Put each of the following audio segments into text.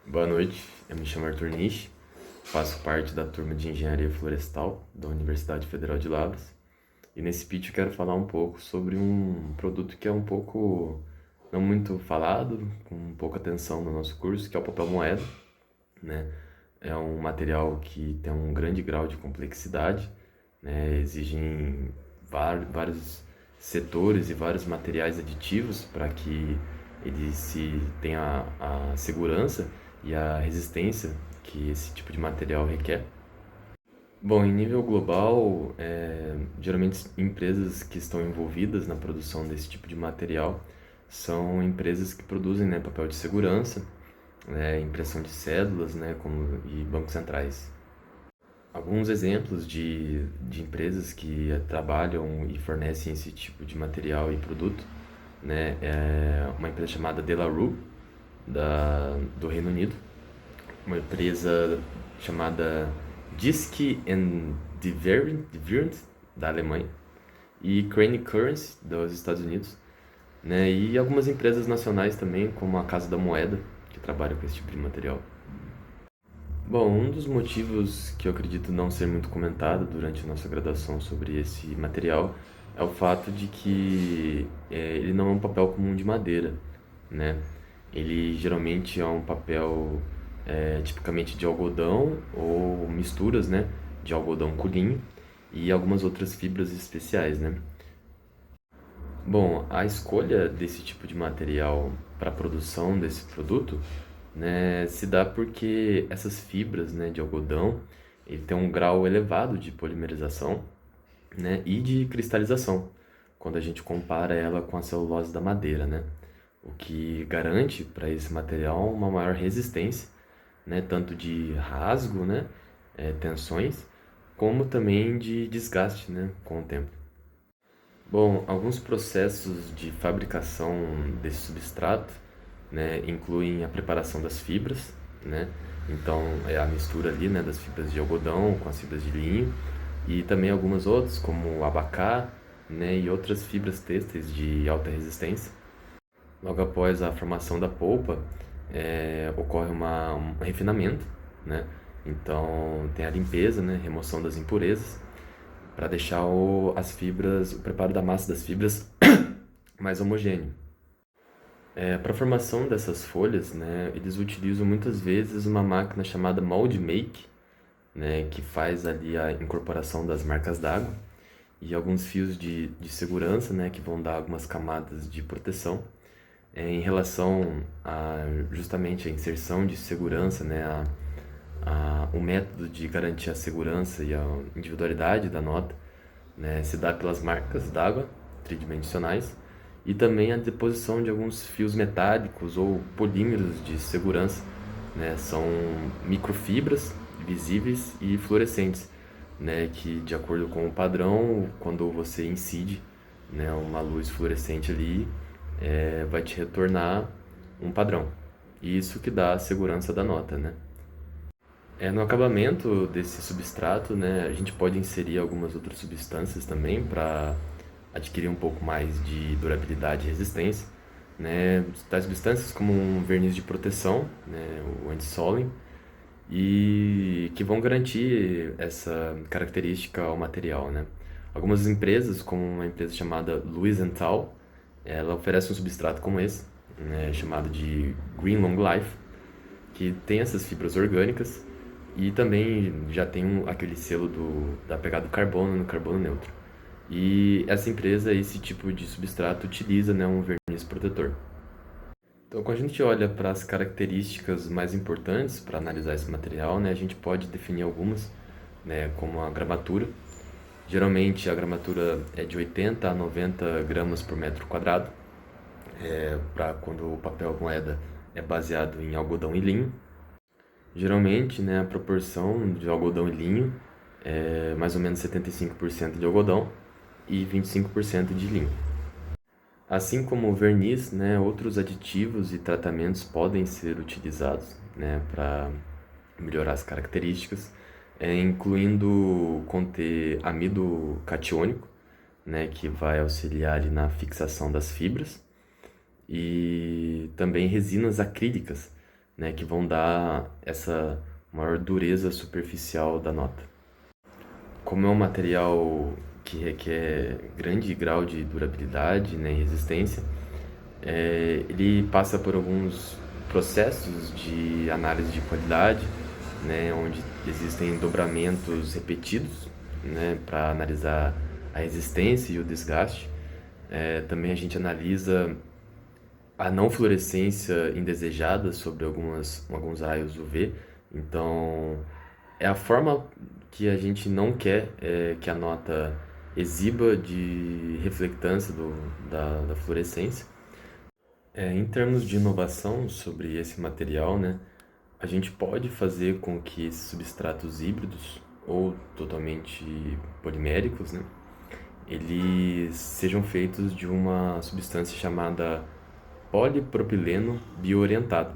Boa noite, eu me chamo Arthur Nishi, faço parte da turma de Engenharia Florestal da Universidade Federal de Lavras e nesse pitch eu quero falar um pouco sobre um produto que é um pouco não muito falado, com pouca atenção no nosso curso, que é o papel moeda, né? É um material que tem um grande grau de complexidade, né? Exigem vários setores e vários materiais aditivos para que ele se tenha a segurança e a resistência que esse tipo de material requer. Bom, em nível global, geralmente empresas que estão envolvidas na produção desse tipo de material são empresas que produzem, né, papel de segurança, né, impressão de cédulas, né, e bancos centrais. Alguns exemplos de empresas que trabalham e fornecem esse tipo de material e produto, né, é uma empresa chamada De La Rue, do Reino Unido, uma empresa chamada Disky Devrient, da Alemanha, e Crane Currency, dos Estados Unidos, né, e algumas empresas nacionais também, como a Casa da Moeda, que trabalha com esse tipo de material. Bom, um dos motivos que eu acredito não ser muito comentado durante a nossa graduação sobre esse material é o fato de que ele não é um papel comum de madeira, né? Ele geralmente é um papel tipicamente de algodão ou misturas, né, de algodão com linho e algumas outras fibras especiais, né? Bom, a escolha desse tipo de material para a produção desse produto, né, se dá porque essas fibras, né, de algodão, ele tem um grau elevado de polimerização, né, e de cristalização, quando a gente compara ela com a celulose da madeira, né, o que garante para esse material uma maior resistência, né, tanto de rasgo, né, tensões, como também de desgaste, né, com o tempo. Bom, alguns processos de fabricação desse substrato, né, incluem a preparação das fibras, né? Então, é a mistura ali, né, das fibras de algodão com as fibras de linho e também algumas outras, como o abacá, né, e outras fibras têxteis de alta resistência. Logo após a formação da polpa, ocorre um refinamento, né? Então, tem a limpeza, né, remoção das impurezas para deixar o preparo da massa das fibras mais homogêneo. Para a formação dessas folhas, né, eles utilizam muitas vezes uma máquina chamada mold make, né, que faz ali a incorporação das marcas d'água e alguns fios de segurança, né, que vão dar algumas camadas de proteção em relação a justamente a inserção de segurança, né, o método de garantir a segurança e a individualidade da nota, né, se dá pelas marcas d'água tridimensionais e também a deposição de alguns fios metálicos ou polímeros de segurança, né, são microfibras visíveis e fluorescentes, né, que de acordo com o padrão, quando você incide, né, uma luz fluorescente ali, vai te retornar um padrão. E isso que dá a segurança da nota, né? No acabamento desse substrato, né, a gente pode inserir algumas outras substâncias também para adquirir um pouco mais de durabilidade e resistência, né, tais substâncias como um verniz de proteção, né, o anti-soiling, e que vão garantir essa característica ao material, né. Algumas empresas, como uma empresa chamada Lewis Tal, ela oferece um substrato como esse, né, chamado de Green Long Life, que tem essas fibras orgânicas e também já tem aquele selo da pegada do carbono no carbono neutro. E essa empresa, esse tipo de substrato, utiliza, né, um verniz protetor. Então, quando a gente olha para as características mais importantes para analisar esse material, né, a gente pode definir algumas, né, como a gramatura. Geralmente, a gramatura é de 80 a 90 gramas por metro quadrado, para quando o papel moeda é baseado em algodão e linho. Geralmente, né, a proporção de algodão e linho é mais ou menos 75% de algodão e 25% de linho. Assim como o verniz, né, outros aditivos e tratamentos podem ser utilizados, né, para melhorar as características, incluindo conter amido catiônico, né, que vai auxiliar ali na fixação das fibras, e também resinas acrílicas, né, que vão dar essa maior dureza superficial da nota. Como é um material que requer grande grau de durabilidade, né, e resistência, ele passa por alguns processos de análise de qualidade, né, onde existem dobramentos repetidos, né, para analisar a resistência e o desgaste. Também a gente analisa a não fluorescência indesejada sobre alguns raios UV. Então, é a forma que a gente não quer que a nota exiba de reflectância da fluorescência. Em termos de inovação sobre esse material, né, a gente pode fazer com que esses substratos híbridos ou totalmente poliméricos, né, eles sejam feitos de uma substância chamada polipropileno bioorientado,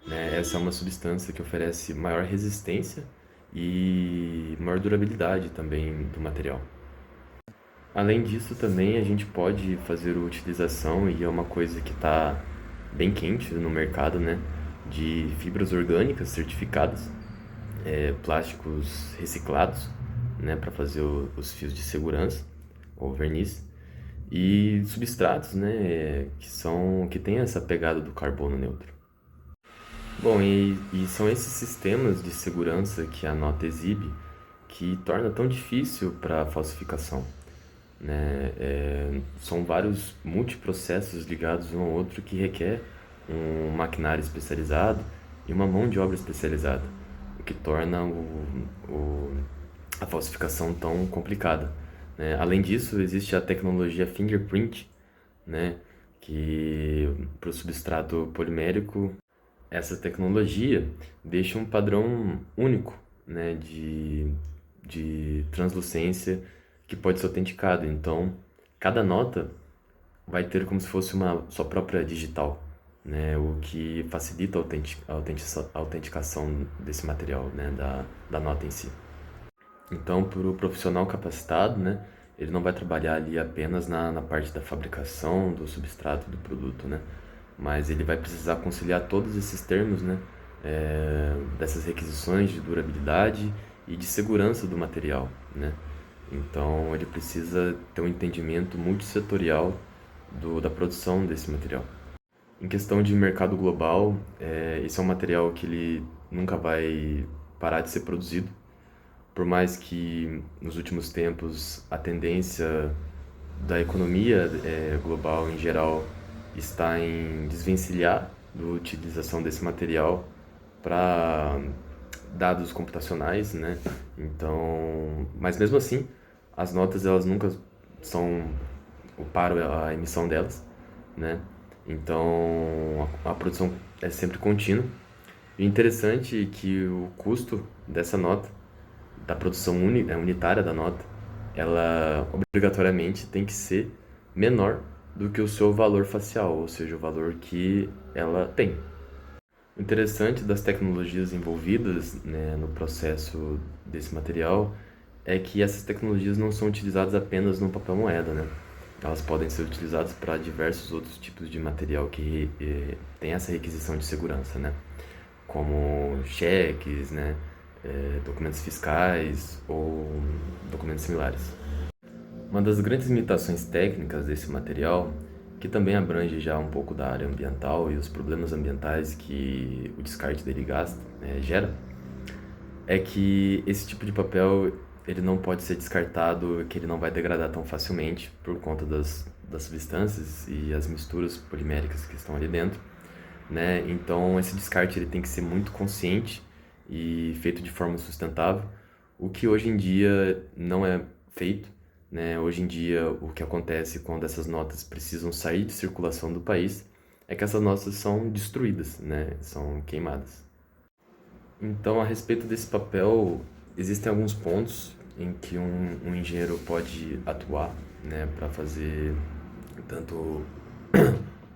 né? Essa é uma substância que oferece maior resistência e maior durabilidade também do material. Além disso, também a gente pode fazer a utilização, e é uma coisa que está bem quente no mercado, né? De fibras orgânicas certificadas, plásticos reciclados, né? Para fazer os fios de segurança ou verniz. E substratos, né? Que têm essa pegada do carbono neutro. Bom, e são esses sistemas de segurança que a nota exibe que torna tão difícil para a falsificação, né? São vários multiprocessos ligados um ao outro que requer um maquinário especializado e uma mão de obra especializada, o que torna a falsificação tão complicada, né? Além disso, existe a tecnologia fingerprint, né? Que para o substrato polimérico, essa tecnologia deixa um padrão único, né, de translucência que pode ser autenticado. Então, cada nota vai ter como se fosse uma sua própria digital, né, o que facilita a autenticação desse material, né, da nota em si. Então, para o profissional capacitado, né, ele não vai trabalhar ali apenas na parte da fabricação do substrato do produto, né, mas ele vai precisar conciliar todos esses termos, né, dessas requisições de durabilidade e de segurança do material, né. Então, ele precisa ter um entendimento multissetorial da produção desse material. Em questão de mercado global, esse é um material que ele nunca vai parar de ser produzido, por mais que nos últimos tempos a tendência da economia global em geral está em desvencilhar da utilização desse material para dados computacionais, né? Então, mas mesmo assim, as notas elas nunca são o paro a emissão delas, né? Então, a produção é sempre contínua. E interessante é que o custo dessa nota, da produção unitária da nota, ela obrigatoriamente tem que ser menor do que o seu valor facial, ou seja, o valor que ela tem. O interessante das tecnologias envolvidas, né, no processo desse material é que essas tecnologias não são utilizadas apenas no papel moeda, né? Elas podem ser utilizadas para diversos outros tipos de material que tem essa requisição de segurança, né? Como cheques, né? Documentos fiscais ou documentos similares. Uma das grandes limitações técnicas desse material, que também abrange já um pouco da área ambiental e os problemas ambientais que o descarte dele gera, é que esse tipo de papel ele não pode ser descartado, que ele não vai degradar tão facilmente por conta das substâncias e as misturas poliméricas que estão ali dentro, né? Então esse descarte ele tem que ser muito consciente e feito de forma sustentável, o que hoje em dia não é feito, né? Hoje em dia o que acontece quando essas notas precisam sair de circulação do país é que essas notas são destruídas, né? São queimadas. Então, a respeito desse papel, existem alguns pontos em que um engenheiro pode atuar, né, para fazer tanto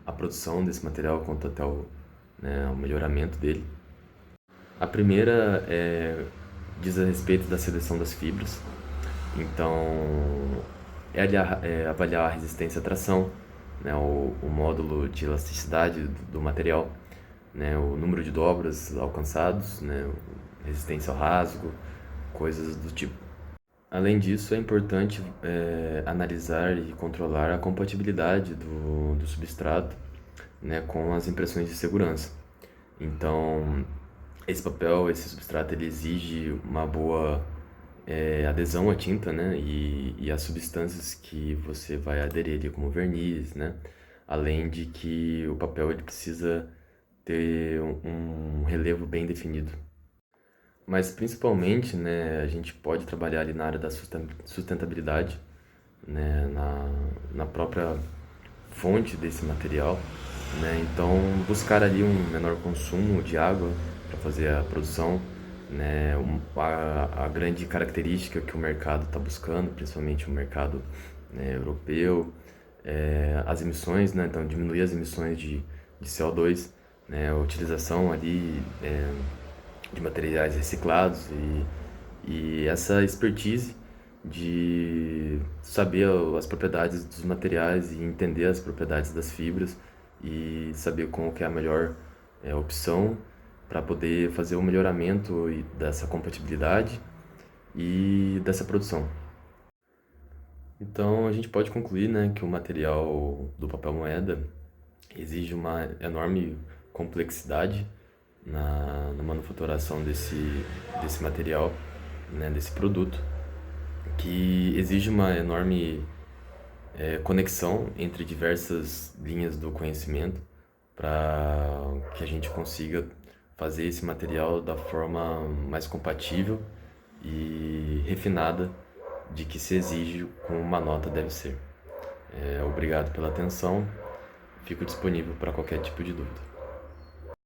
a produção desse material quanto até o melhoramento dele. A primeira diz a respeito da seleção das fibras. Então, avaliar a resistência à tração, né, o módulo de elasticidade do material, né, o número de dobras alcançados, né, resistência ao rasgo, coisas do tipo. Além disso, é importante analisar e controlar a compatibilidade do substrato, né, com as impressões de segurança. Então, esse papel, esse substrato, ele exige uma boa adesão à tinta, né, e às substâncias que você vai aderir ali, como verniz, né, além de que o papel ele precisa ter um relevo bem definido. Mas principalmente, né, a gente pode trabalhar ali na área da sustentabilidade, né, na própria fonte desse material, né? Então, buscar ali um menor consumo de água para fazer a produção, né? A grande característica que o mercado está buscando, principalmente o mercado, né, europeu, as emissões, né? Então, diminuir as emissões de CO2, né? A utilização ali de materiais reciclados e essa expertise de saber as propriedades dos materiais e entender as propriedades das fibras e saber qual que é a melhor opção para poder fazer o melhoramento dessa compatibilidade e dessa produção. Então a gente pode concluir, né, que o material do papel moeda exige uma enorme complexidade na manufaturação desse material, né, desse produto, que exige uma enorme conexão entre diversas linhas do conhecimento para que a gente consiga fazer esse material da forma mais compatível e refinada de que se exige como uma nota deve ser. Obrigado pela atenção, fico disponível para qualquer tipo de dúvida.